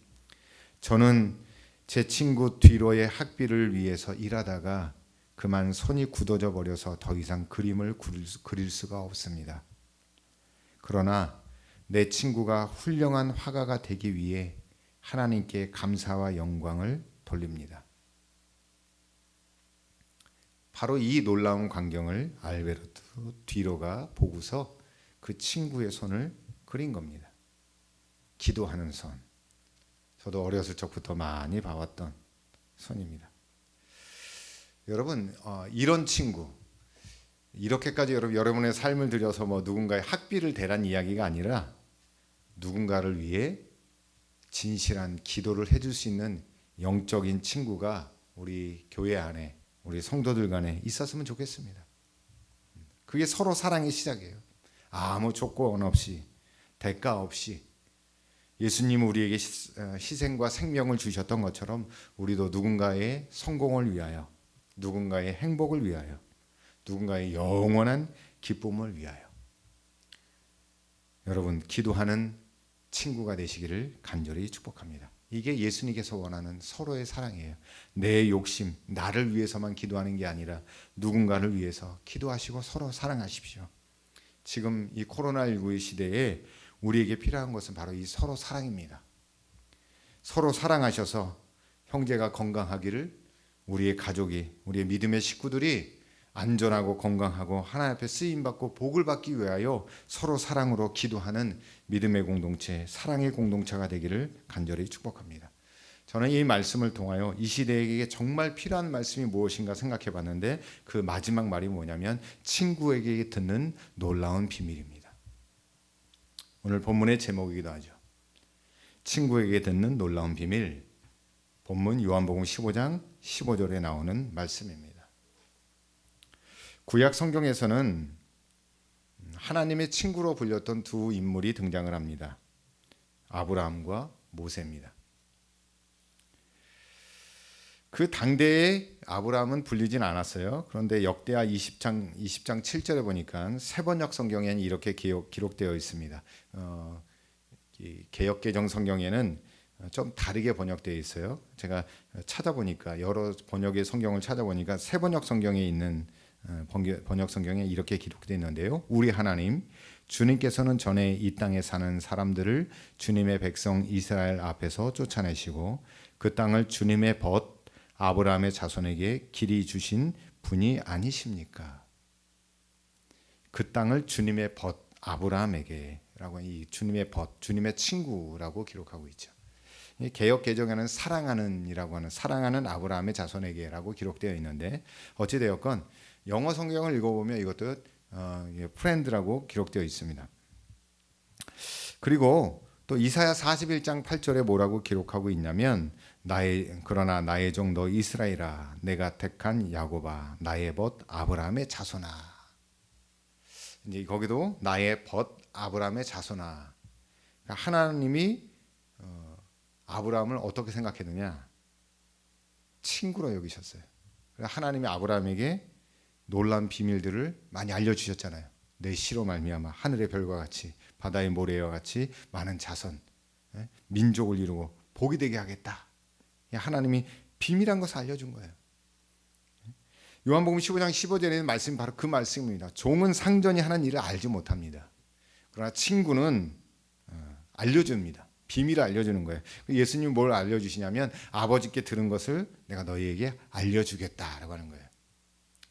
저는 제 친구 뒤로의 학비를 위해서 일하다가 그만 손이 굳어져 버려서 더 이상 그림을 그릴 수가 없습니다. 그러나 내 친구가 훌륭한 화가가 되기 위해 하나님께 감사와 영광을 돌립니다. 바로 이 놀라운 광경을 알베르토 뒤로가 보고서 그 친구의 손을 그린 겁니다. 기도하는 손. 저도 어렸을 적부터 많이 봐왔던 손입니다. 여러분, 이런 친구, 이렇게까지 여러분의 삶을 들여서 누군가의 학비를 대란 이야기가 아니라 누군가를 위해 진실한 기도를 해줄 수 있는 영적인 친구가 우리 교회 안에, 우리 성도들 간에 있었으면 좋겠습니다. 그게 서로 사랑의 시작이에요. 아무 조건 없이, 대가 없이 예수님은 우리에게 희생과 생명을 주셨던 것처럼 우리도 누군가의 성공을 위하여, 누군가의 행복을 위하여, 누군가의 영원한 기쁨을 위하여 여러분 기도하는 친구가 되시기를 간절히 축복합니다. 이게 예수님께서 원하는 서로의 사랑이에요. 내 욕심, 나를 위해서만 기도하는 게 아니라 누군가를 위해서 기도하시고 서로 사랑하십시오. 지금 이 코로나19의 시대에 우리에게 필요한 것은 바로 이 서로 사랑입니다. 서로 사랑하셔서 형제가 건강하기를, 우리의 가족이, 우리의 믿음의 식구들이 안전하고 건강하고 하나님 앞에 쓰임받고 복을 받기 위하여 서로 사랑으로 기도하는 믿음의 공동체, 사랑의 공동체가 되기를 간절히 축복합니다. 저는 이 말씀을 통하여 이 시대에게 정말 필요한 말씀이 무엇인가 생각해 봤는데 그 마지막 말이 뭐냐면 친구에게 듣는 놀라운 비밀입니다. 오늘 본문의 제목이기도 하죠. 친구에게 듣는 놀라운 비밀. 본문 요한복음 15장 15절에 나오는 말씀입니다. 구약 성경에서는 하나님의 친구로 불렸던 두 인물이 등장을 합니다. 아브라함과 모세입니다. 그 당대에 아브라함은 불리진 않았어요. 그런데 역대하 20장 7절에 보니까 세번역 성경에는 이렇게 기록되어 있습니다. 개역개정 성경에는 좀 다르게 번역되어 있어요. 제가 찾아보니까 여러 번역의 성경을 찾아보니까 세번역 성경에 있는 번역 성경에 이렇게 기록되어 있는데요. 우리 하나님 주님께서는 전에 이 땅에 사는 사람들을 주님의 백성 이스라엘 앞에서 쫓아내시고 그 땅을 주님의 벗 아브라함의 자손에게 길이 주신 분이 아니십니까? 그 땅을 주님의 벗 아브라함에게라고, 이 주님의 벗, 주님의 친구라고 기록하고 있죠. 개역 개정에는 사랑하는이라고 하는, 사랑하는 아브라함의 자손에게라고 기록되어 있는데, 어찌 되었건 영어 성경을 읽어보면 이것도 프렌드라고 기록되어 있습니다. 그리고 또 이사야 41장 8절에 뭐라고 기록하고 있냐면, 그러나 나의 종 너 이스라엘아, 내가 택한 야곱아, 나의 벗 아브라함의 자손아. 이제 거기도 나의 벗 아브라함의 자손아. 그러니까 하나님이 아브라함을 어떻게 생각했느냐? 친구로 여기셨어요. 하나님이 아브라함에게 놀라운 비밀들을 많이 알려주셨잖아요. 내 씨로 말미암아 하늘의 별과 같이 바다의 모래와 같이 많은 자손, 민족을 이루고 복이 되게 하겠다. 하나님이 비밀한 것을 알려준 거예요. 요한복음 15장 15절에 있는 말씀이 바로 그 말씀입니다. 종은 상전이 하는 일을 알지 못합니다. 그러나 친구는 알려줍니다. 비밀을 알려주는 거예요. 예수님이 뭘 알려주시냐면, 아버지께 들은 것을 내가 너희에게 알려주겠다라고 하는 거예요.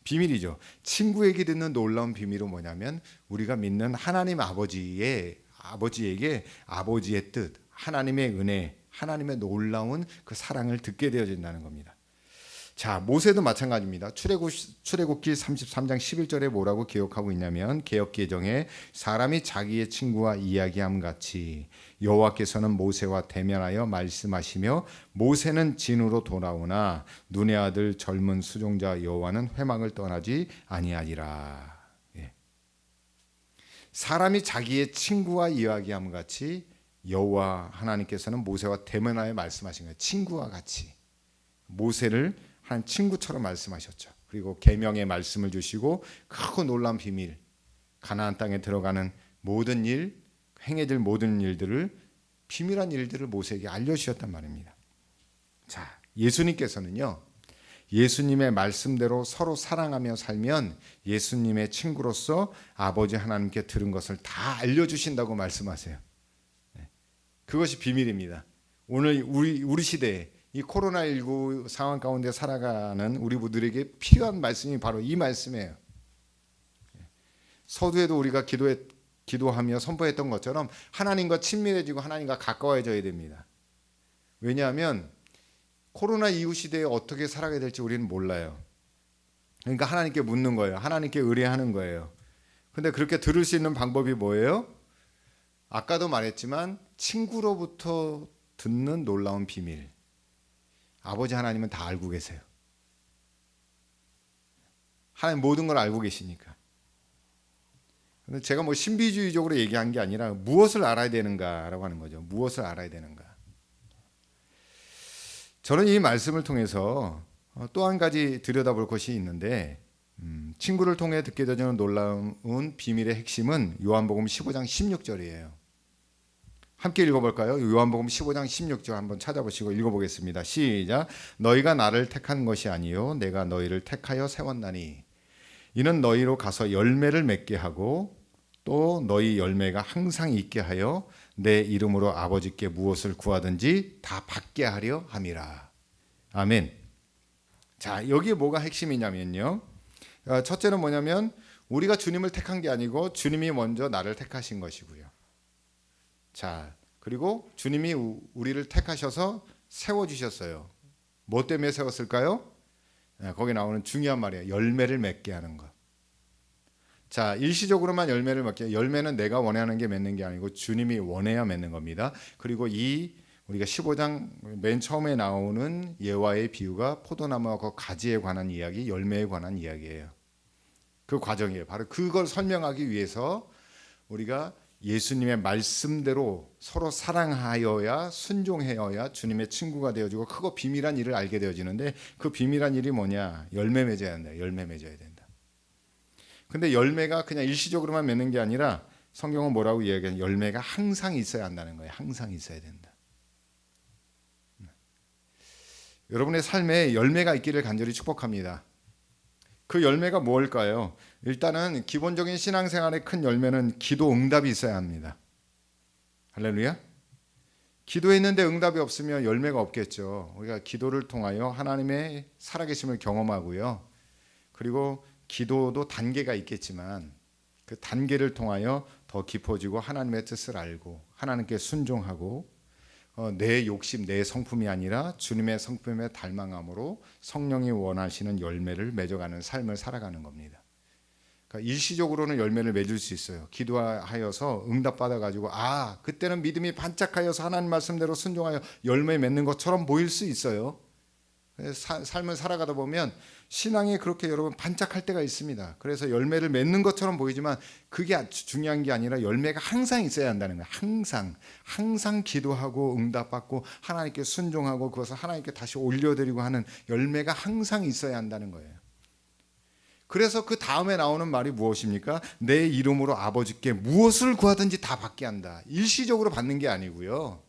비밀이죠. 친구에게 듣는 놀라운 비밀은 뭐냐면, 우리가 믿는 하나님 아버지에게 아버지의 뜻, 하나님의 은혜, 하나님의 놀라운 그 사랑을 듣게 되어진다는 겁니다. 자, 모세도 마찬가지입니다. 출애굽기 33장 11절에 뭐라고 기록하고 있냐면, 개역 개정에 사람이 자기의 친구와 이야기함 같이 여호와께서는 모세와 대면하여 말씀하시며, 모세는 진으로 돌아오나 눈의 아들 젊은 수종자 여호와는 회막을 떠나지 아니하리라. 사람이 자기의 친구와 이야기함 같이 여호와 하나님께서는 모세와 대면하여 말씀하신 거예요. 친구와 같이 모세를 한 친구처럼 말씀하셨죠. 그리고 계명의 말씀을 주시고 크고 놀라운 비밀, 가나안 땅에 들어가는 모든 일, 행해질 모든 일들을, 비밀한 일들을 모세에게 알려주셨단 말입니다. 자, 예수님께서는요, 예수님의 말씀대로 서로 사랑하며 살면 예수님의 친구로서 아버지 하나님께 들은 것을 다 알려주신다고 말씀하세요. 그것이 비밀입니다. 오늘 우리 시대에 이 코로나19 상황 가운데 살아가는 우리 분들에게 필요한 말씀이 바로 이 말씀이에요. 서두에도 우리가 기도하며 선포했던 것처럼 하나님과 친밀해지고 하나님과 가까워져야 됩니다. 왜냐하면 코로나 이후 시대에 어떻게 살아가야 될지 우리는 몰라요. 그러니까 하나님께 묻는 거예요. 하나님께 의뢰하는 거예요. 근데 그렇게 들을 수 있는 방법이 뭐예요? 아까도 말했지만 친구로부터 듣는 놀라운 비밀. 아버지 하나님은 다 알고 계세요. 하나님 모든 걸 알고 계시니까. 근데 제가 뭐 신비주의적으로 얘기한 게 아니라 무엇을 알아야 되는가라고 하는 거죠. 무엇을 알아야 되는가. 저는 이 말씀을 통해서 또 한 가지 들여다볼 것이 있는데, 친구를 통해 듣게 되는 놀라운 비밀의 핵심은 요한복음 15장 16절이에요. 함께 읽어볼까요? 요한복음 15장 16절 한번 찾아보시고 읽어보겠습니다. 시작. 너희가 나를 택한 것이 아니요 내가 너희를 택하여 세웠나니 이는 너희로 가서 열매를 맺게 하고 또 너희 열매가 항상 있게 하여 내 이름으로 아버지께 무엇을 구하든지 다 받게 하려 함이라. 아멘. 자, 여기에 뭐가 핵심이냐면요, 첫째는 뭐냐면 우리가 주님을 택한 게 아니고 주님이 먼저 나를 택하신 것이고요. 자, 그리고 주님이 우리를 택하셔서 세워주셨어요. 뭐 때문에 세웠을까요? 거기 나오는 중요한 말이에요. 열매를 맺게 하는 것. 자, 일시적으로만 열매를 맺게, 열매는 내가 원하는 게 맺는 게 아니고 주님이 원해야 맺는 겁니다. 그리고 우리가 15장 맨 처음에 나오는 예화의 비유가 포도나무와 가지에 관한 이야기, 열매에 관한 이야기예요. 그 과정이에요. 바로 그걸 설명하기 위해서 우리가 예수님의 말씀대로 서로 사랑하여야, 순종하여야 주님의 친구가 되어지고 크고 비밀한 일을 알게 되어지는데, 그 비밀한 일이 뭐냐? 열매 맺어야 한다. 열매 맺어야 된다. 근데 열매가 그냥 일시적으로만 맺는 게 아니라 성경은 뭐라고 이야기하냐? 열매가 항상 있어야 한다는 거예요. 항상 있어야 된다. 여러분의 삶에 열매가 있기를 간절히 축복합니다. 그 열매가 뭘까요? 일단은 기본적인 신앙생활의 큰 열매는 기도 응답이 있어야 합니다. 할렐루야. 기도했는데 응답이 없으면 열매가 없겠죠. 우리가 기도를 통하여 하나님의 살아계심을 경험하고요, 그리고 기도도 단계가 있겠지만 그 단계를 통하여 더 깊어지고 하나님의 뜻을 알고 하나님께 순종하고 내 욕심, 내 성품이 아니라 주님의 성품에 닮아감으로 성령이 원하시는 열매를 맺어가는 삶을 살아가는 겁니다. 그러니까 일시적으로는 열매를 맺을 수 있어요. 기도하여서 응답받아가지고 그때는 믿음이 반짝하여서 하나님 말씀대로 순종하여 열매 맺는 것처럼 보일 수 있어요. 삶을 살아가다 보면 신앙이 그렇게 여러분 반짝할 때가 있습니다. 그래서 열매를 맺는 것처럼 보이지만 그게 중요한 게 아니라 열매가 항상 있어야 한다는 거예요. 항상 기도하고 응답받고 하나님께 순종하고 그것을 하나님께 다시 올려드리고 하는 열매가 항상 있어야 한다는 거예요. 그래서 그 다음에 나오는 말이 무엇입니까? 내 이름으로 아버지께 무엇을 구하든지 다 받게 한다. 일시적으로 받는 게 아니고요.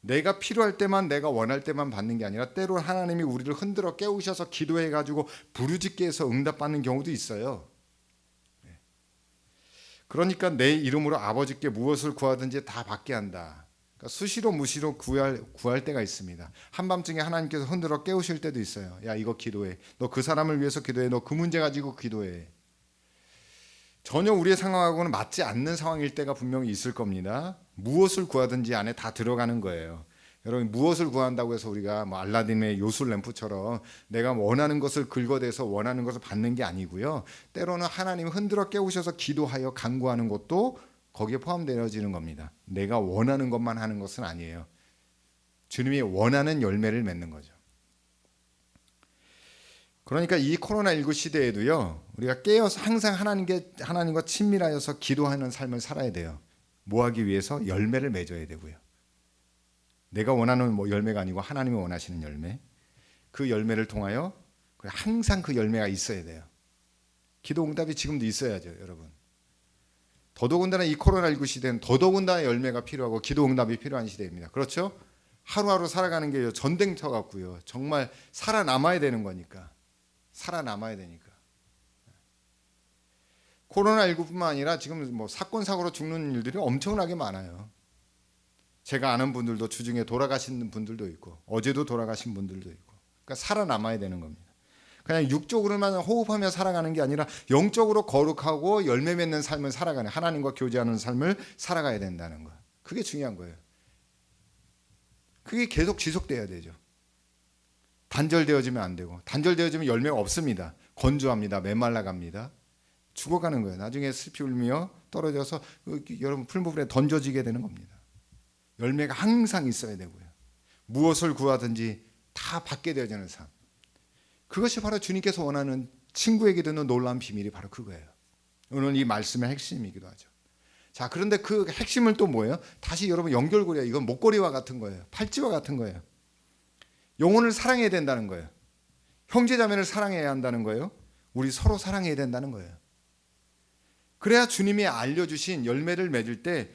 내가 필요할 때만, 내가 원할 때만 받는 게 아니라 때로 하나님이 우리를 흔들어 깨우셔서 기도해가지고 부르짖게 해서 응답받는 경우도 있어요. 그러니까 내 이름으로 아버지께 무엇을 구하든지 다 받게 한다. 그러니까 수시로 무시로 구할 때가 있습니다. 한밤중에 하나님께서 흔들어 깨우실 때도 있어요. 야, 이거 기도해. 너 그 사람을 위해서 기도해. 너 그 문제 가지고 기도해. 전혀 우리의 상황하고는 맞지 않는 상황일 때가 분명히 있을 겁니다. 무엇을 구하든지 안에 다 들어가는 거예요. 여러분, 무엇을 구한다고 해서 우리가 알라딘의 요술 램프처럼 내가 원하는 것을 긁어대서 원하는 것을 받는 게 아니고요. 때로는 하나님이 흔들어 깨우셔서 기도하여 간구하는 것도 거기에 포함되어지는 겁니다. 내가 원하는 것만 하는 것은 아니에요. 주님이 원하는 열매를 맺는 거죠. 그러니까 이 코로나19 시대에도요, 우리가 깨어서 항상 하나님과 친밀하여서 기도하는 삶을 살아야 돼요. 뭐 하기 위해서? 열매를 맺어야 되고요. 내가 원하는 열매가 아니고 하나님이 원하시는 열매. 그 열매를 통하여 항상 그 열매가 있어야 돼요. 기도 응답이 지금도 있어야죠, 여러분. 더더군다나 이 코로나19 시대는 더더군다나 열매가 필요하고 기도 응답이 필요한 시대입니다. 그렇죠? 하루하루 살아가는 게 전쟁터 같고요. 정말 살아남아야 되는 거니까. 살아남아야 되니까. 코로나19뿐만 아니라 지금 사건 사고로 죽는 일들이 엄청나게 많아요. 제가 아는 분들도 주중에 돌아가신 분들도 있고 어제도 돌아가신 분들도 있고. 그러니까 살아남아야 되는 겁니다. 그냥 육적으로만 호흡하며 살아가는 게 아니라 영적으로 거룩하고 열매 맺는 삶을 살아가는, 하나님과 교제하는 삶을 살아가야 된다는 거. 그게 중요한 거예요. 그게 계속 지속돼야 되죠. 단절되어지면 안 되고, 단절되어지면 열매가 없습니다. 건조합니다. 메말라갑니다. 죽어가는 거예요. 나중에 슬피 울며 떨어져서 여러분 풀무불에 던져지게 되는 겁니다. 열매가 항상 있어야 되고요. 무엇을 구하든지 다 받게 되어지는 삶. 그것이 바로 주님께서 원하는, 친구에게 듣는 놀라운 비밀이 바로 그거예요. 오늘 이 말씀의 핵심이기도 하죠. 자, 그런데 그 핵심은 또 뭐예요? 다시 여러분 연결고리야. 이건 목걸이와 같은 거예요. 팔찌와 같은 거예요. 영혼을 사랑해야 된다는 거예요. 형제자매를 사랑해야 한다는 거예요. 우리 서로 사랑해야 된다는 거예요. 그래야 주님이 알려주신 열매를 맺을 때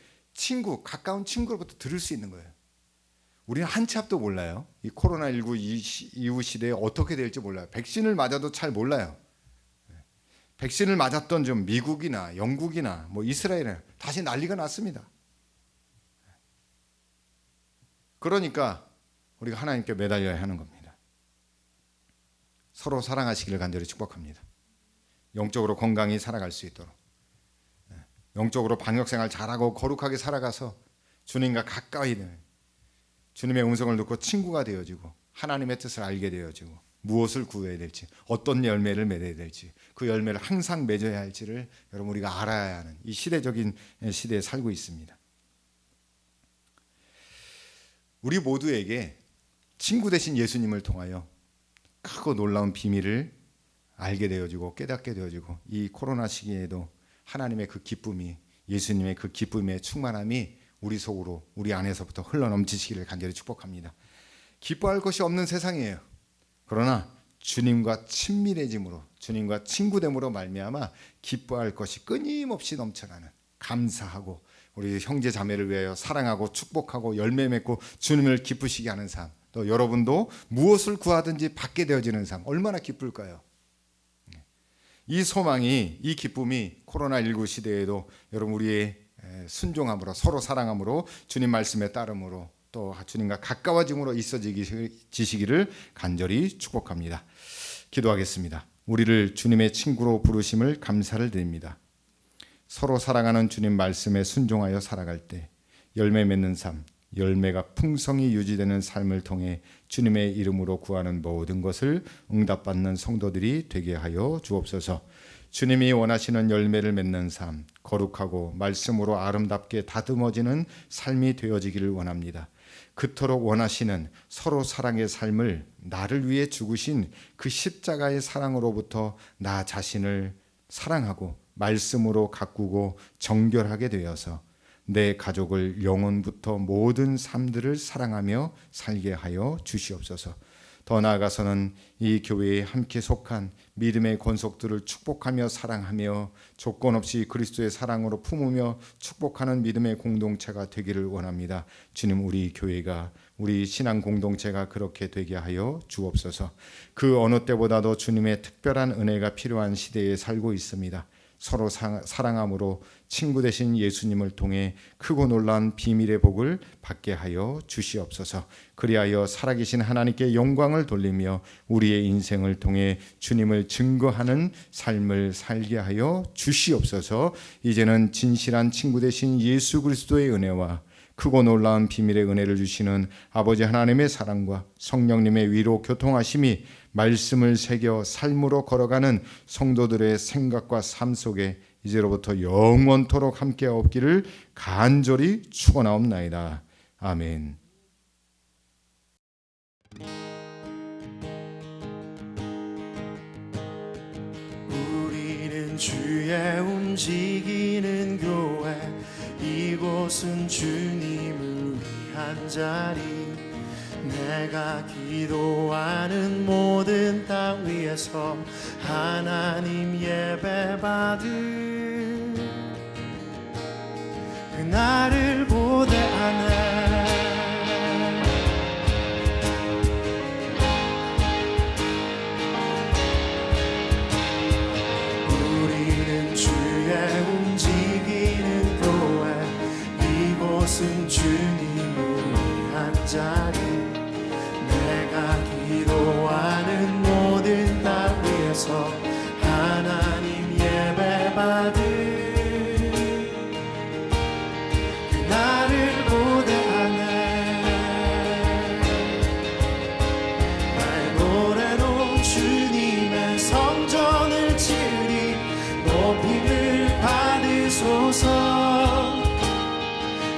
가까운 친구로부터 들을 수 있는 거예요. 우리는 한 치 앞도 몰라요. 이 코로나19 이후 시대에 어떻게 될지 몰라요. 백신을 맞아도 잘 몰라요. 백신을 맞았던 좀 미국이나 영국이나 이스라엘이나 다시 난리가 났습니다. 그러니까 우리가 하나님께 매달려야 하는 겁니다. 서로 사랑하시기를 간절히 축복합니다. 영적으로 건강히 살아갈 수 있도록, 영적으로 방역생활 잘하고 거룩하게 살아가서 주님과 가까이 되는, 주님의 음성을 듣고 친구가 되어지고 하나님의 뜻을 알게 되어지고 무엇을 구해야 될지, 어떤 열매를 맺어야 될지, 그 열매를 항상 맺어야 할지를 여러분 우리가 알아야 하는 이 시대적인 시대에 살고 있습니다. 우리 모두에게 친구 되신 예수님을 통하여 크고 놀라운 비밀을 알게 되어지고 깨닫게 되어지고, 이 코로나 시기에도 하나님의 그 기쁨이, 예수님의 그 기쁨의 충만함이 우리 속으로, 우리 안에서부터 흘러넘치시기를 간절히 축복합니다. 기뻐할 것이 없는 세상이에요. 그러나 주님과 친밀해짐으로, 주님과 친구됨으로 말미암아 기뻐할 것이 끊임없이 넘쳐나는, 감사하고 우리 형제 자매를 위하여 사랑하고 축복하고 열매 맺고 주님을 기쁘시게 하는 삶, 또 여러분도 무엇을 구하든지 받게 되어지는 삶, 얼마나 기쁠까요? 이 소망이, 이 기쁨이 코로나19 시대에도 여러분 우리의 순종함으로, 서로 사랑함으로, 주님 말씀에 따름으로, 또 주님과 가까워짐으로 있어지시기를 간절히 축복합니다. 기도하겠습니다. 우리를 주님의 친구로 부르심을 감사를 드립니다. 서로 사랑하는 주님 말씀에 순종하여 살아갈 때 열매 맺는 삶, 열매가 풍성히 유지되는 삶을 통해 주님의 이름으로 구하는 모든 것을 응답받는 성도들이 되게 하여 주옵소서. 주님이 원하시는 열매를 맺는 삶, 거룩하고 말씀으로 아름답게 다듬어지는 삶이 되어지기를 원합니다. 그토록 원하시는 서로 사랑의 삶을 나를 위해 죽으신 그 십자가의 사랑으로부터 나 자신을 사랑하고 말씀으로 가꾸고 정결하게 되어서 내 가족을 영혼부터 모든 삶들을 사랑하며 살게 하여 주시옵소서. 더 나아가서는 이 교회에 함께 속한 믿음의 권속들을 축복하며 사랑하며 조건 없이 그리스도의 사랑으로 품으며 축복하는 믿음의 공동체가 되기를 원합니다. 주님, 우리 교회가, 우리 신앙 공동체가 그렇게 되게 하여 주옵소서. 그 어느 때보다도 주님의 특별한 은혜가 필요한 시대에 살고 있습니다. 서로 사랑함으로 친구 되신 예수님을 통해 크고 놀라운 비밀의 복을 받게 하여 주시옵소서. 그리하여 살아계신 하나님께 영광을 돌리며 우리의 인생을 통해 주님을 증거하는 삶을 살게 하여 주시옵소서. 이제는 진실한 친구 되신 예수 그리스도의 은혜와 크고 놀라운 비밀의 은혜를 주시는 아버지 하나님의 사랑과 성령님의 위로 교통하심이 말씀을 새겨 삶으로 걸어가는 성도들의 생각과 삶 속에 이제로부터 영원토록 함께 없기를 간절히 축원하옵나이다. 아멘. 우리는 주의 움직이는 교회, 이곳은 주님을 위한 자리. 내가 기도하는 모든 땅 위에서 하나님 예배 받을 그날을 고대하네. 우리는 주의 움직이는 교회, 이곳은 주님을 위한 자리. 내가 기도하는 모든 땅 위에서 하나님 예배 받을 그날을 고대하네. 나의 노래로 주님의 성전을 지으리. 높임을 받으소서.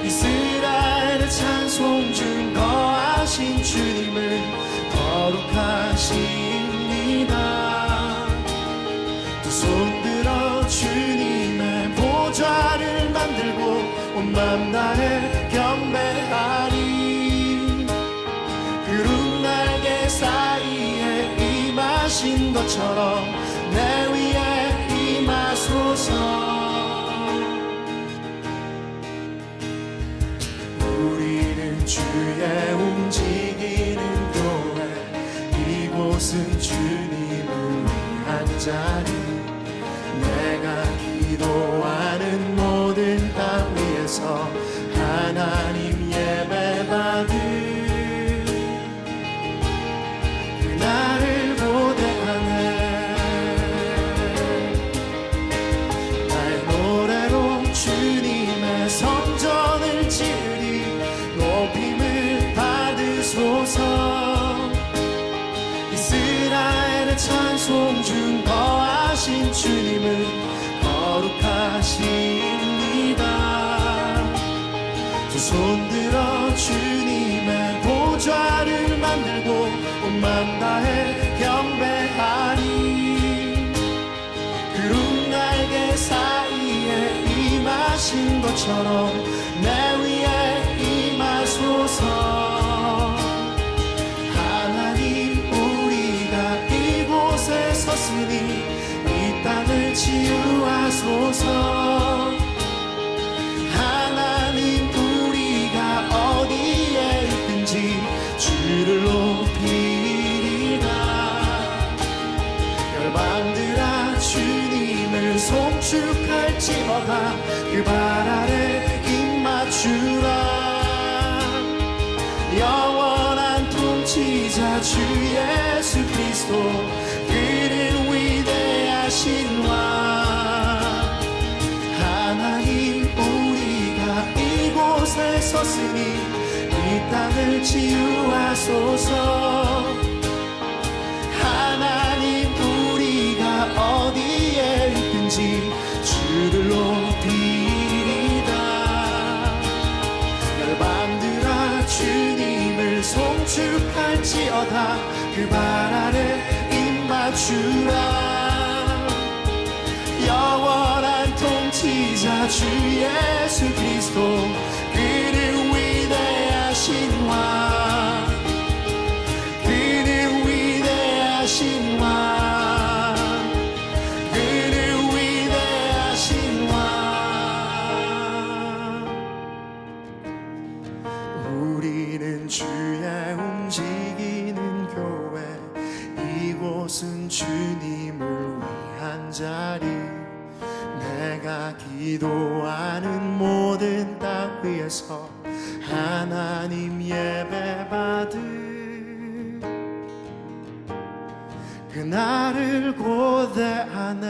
이스라엘의 찬송 중 거하신 주님을 거룩하십니다. 두 손 들어 주님의 보좌를 만들고 온 맘 다해 경배하리. 구름 날개 사이에 임하신 것처럼 내 위에 임하소서. 주의 움직이는 교회, 이곳은 주님을 위한 자리. 내가 기도하는 모든 땅 위에서 하나님 예배 받을 그날을 고대하네. 나의 노래로 주님의 성전을 지으리. 높임을 받으소서. 이스라엘의 찬송 중 거하신 주님을 거룩하십니다. 두 손 들어 주님의 보좌를 만들고 온 맘 다해 경배하리. 구름 날개 사이에 임하신 것처럼 내 위에 임하소서. 하나님, 우리가 이곳에 섰으니 이 땅을 치유하소서. 하나님, 우리가 어디에 있든지 주를 높이리라. 열방들아 주님을 송축할지어다. 그 발 아래 입 맞추라. 영원한 통치자 주 예수 그리스도, 그는 나를 치유하소서. 하나님 우리가 어디에 있든지 주를 높이리다. 열방들아 주님을 송축할지어다. 그 발 아래 입 맞추라. 영원한 통치자 주 예수 그리스도, 그는 위대하신 왕, 그는 위대하신 왕, 그는 위대하신 왕. 우리는 주의 움직이는 교회, 이곳은 주님을 위한 자리. 내가 기도하는 모든 땅 위에서 하나님 예배받을 그날을 고대하네.